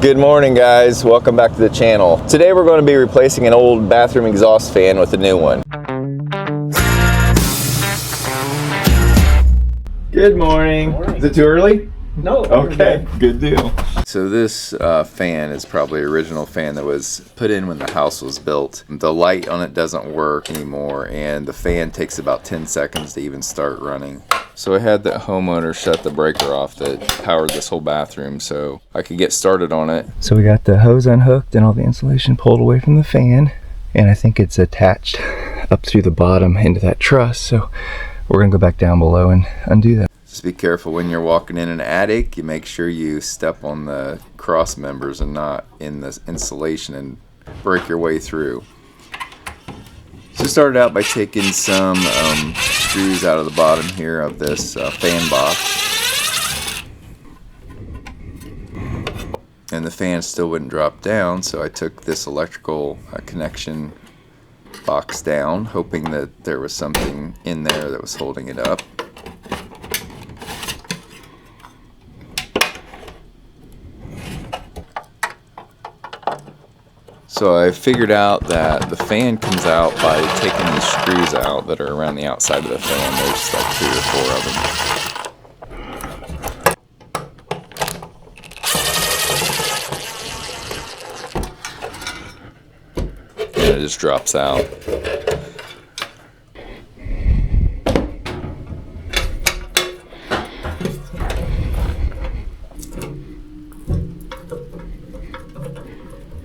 Good morning, guys. Welcome back to the channel. Today we're going to be replacing an old bathroom exhaust fan with a new one. Good morning. Is it too early? No. Okay, good deal. So this fan is probably an original fan that was put in when the house was built. The light on it doesn't work anymore, and the fan takes about 10 seconds to even start running. So I had the homeowner shut the breaker off that powered this whole bathroom so I could get started on it. So we got the hose unhooked and all the insulation pulled away from the fan, and I think it's attached up through the bottom into that truss. So we're gonna go back down below and undo that. Just be careful when you're walking in an attic. You make sure you step on the cross members and not in the insulation and break your way through. So started out by taking some screws out of the bottom here of this fan box. And the fan still wouldn't drop down, so I took this electrical connection box down, hoping that there was something in there that was holding it up. So I figured out that the fan comes out by taking these screws out that are around the outside of the fan. There's like 3 or 4 of them. And it just drops out.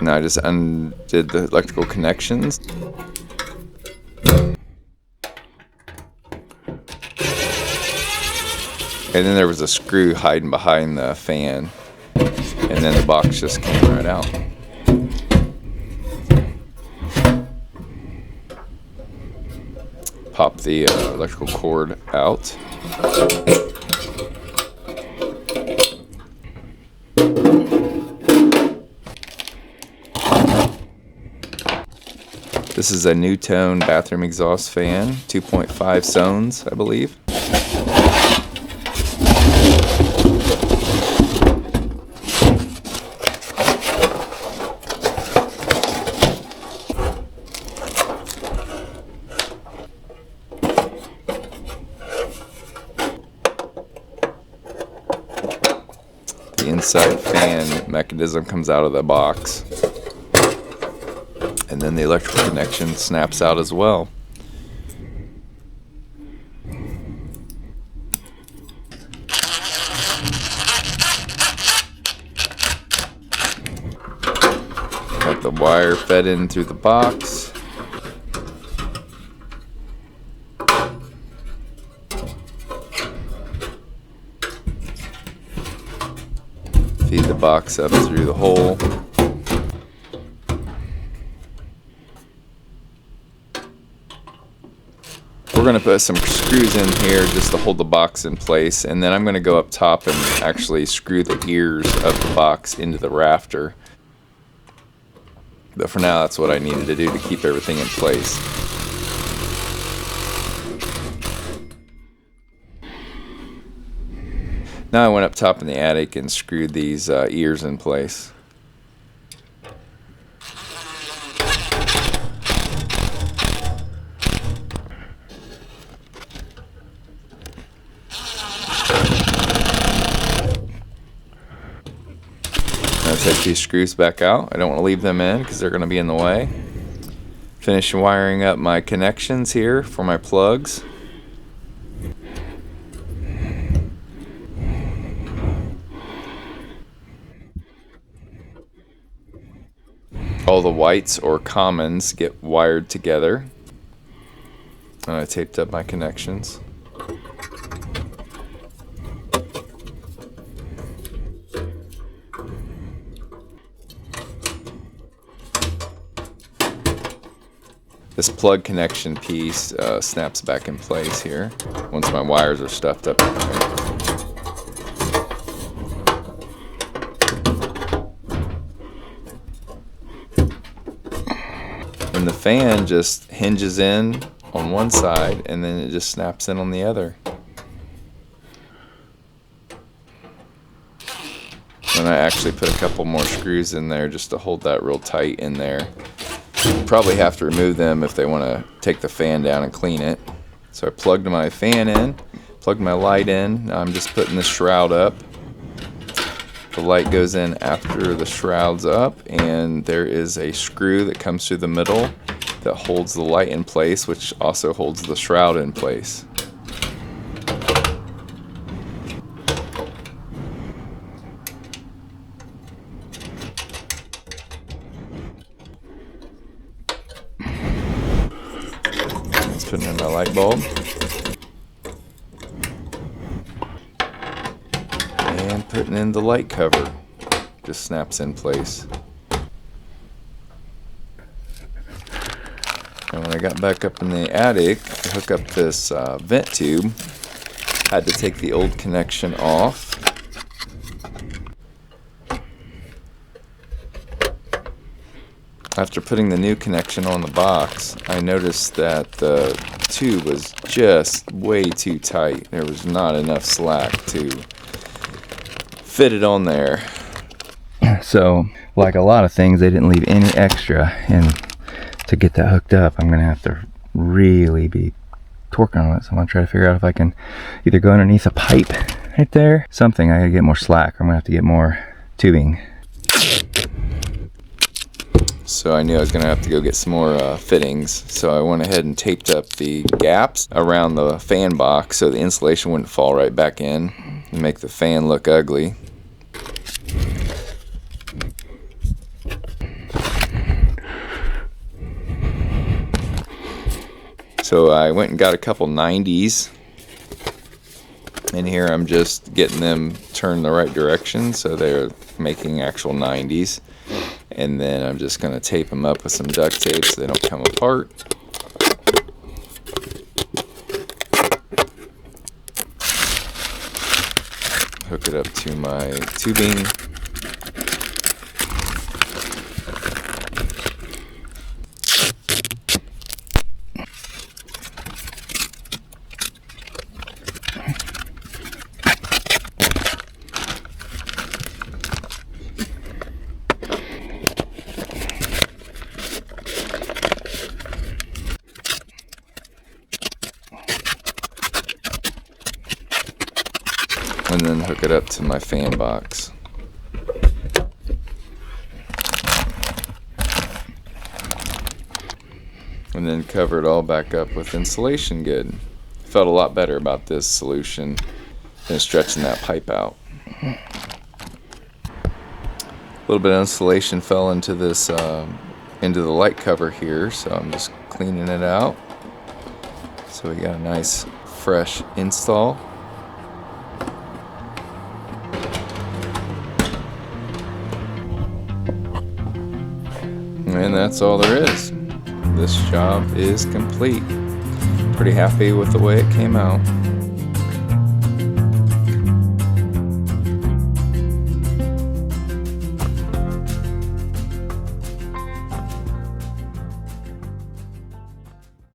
Now I just undid the electrical connections. And then there was a screw hiding behind the fan. And then the box just came right out. Pop the electrical cord out. This is a NuTone bathroom exhaust fan, 2.5 zones, I believe. The inside fan mechanism comes out of the box. And then the electrical connection snaps out as well. Got the wire fed in through the box. Feed the box up through the hole. We're going to put some screws in here just to hold the box in place, and then I'm going to go up top and actually screw the ears of the box into the rafter. But for now, that's what I needed to do to keep everything in place. Now I went up top in the attic and screwed these ears in place. Take these screws back out. I don't want to leave them in because they're going to be in the way. Finish wiring up my connections here for my plugs. All the whites or commons get wired together. And I taped up my connections. This plug connection piece snaps back in place here once my wires are stuffed up in there. And the fan just hinges in on one side and then it just snaps in on the other. And I actually put a couple more screws in there just to hold that real tight in there. Probably have to remove them if they want to take the fan down and clean it. So I plugged my fan in, plugged my light in. Now I'm just putting the shroud up. The light goes in after the shroud's up, and there is a screw that comes through the middle that holds the light in place, which also holds the shroud in place. Let's put in my light bulb. And putting in the light cover. Just snaps in place. And when I got back up in the attic to hook up this vent tube, I had to take the old connection off. After putting the new connection on the box, I noticed that the tube was just way too tight. There was not enough slack to fit it on there. So, like a lot of things, they didn't leave any extra, and to get that hooked up, I'm gonna have to really be torquing on it. So I'm gonna try to figure out if I can either go underneath a pipe right there, something. I gotta get more slack, or I'm gonna have to get more tubing. So I knew I was gonna have to go get some more fittings. So I went ahead and taped up the gaps around the fan box so the insulation wouldn't fall right back in and make the fan look ugly. So I went and got a couple 90s. In here I'm just getting them turned the right direction so they're making actual 90s. And then I'm just going to tape them up with some duct tape so they don't come apart. Hook it up to my tubing. And then hook it up to my fan box. And then cover it all back up with insulation good. Felt a lot better about this solution than stretching that pipe out. A little bit of insulation fell into this into the light cover here, so I'm just cleaning it out. So we got a nice fresh install. And that's all there is. This job is complete. Pretty happy with the way it came out.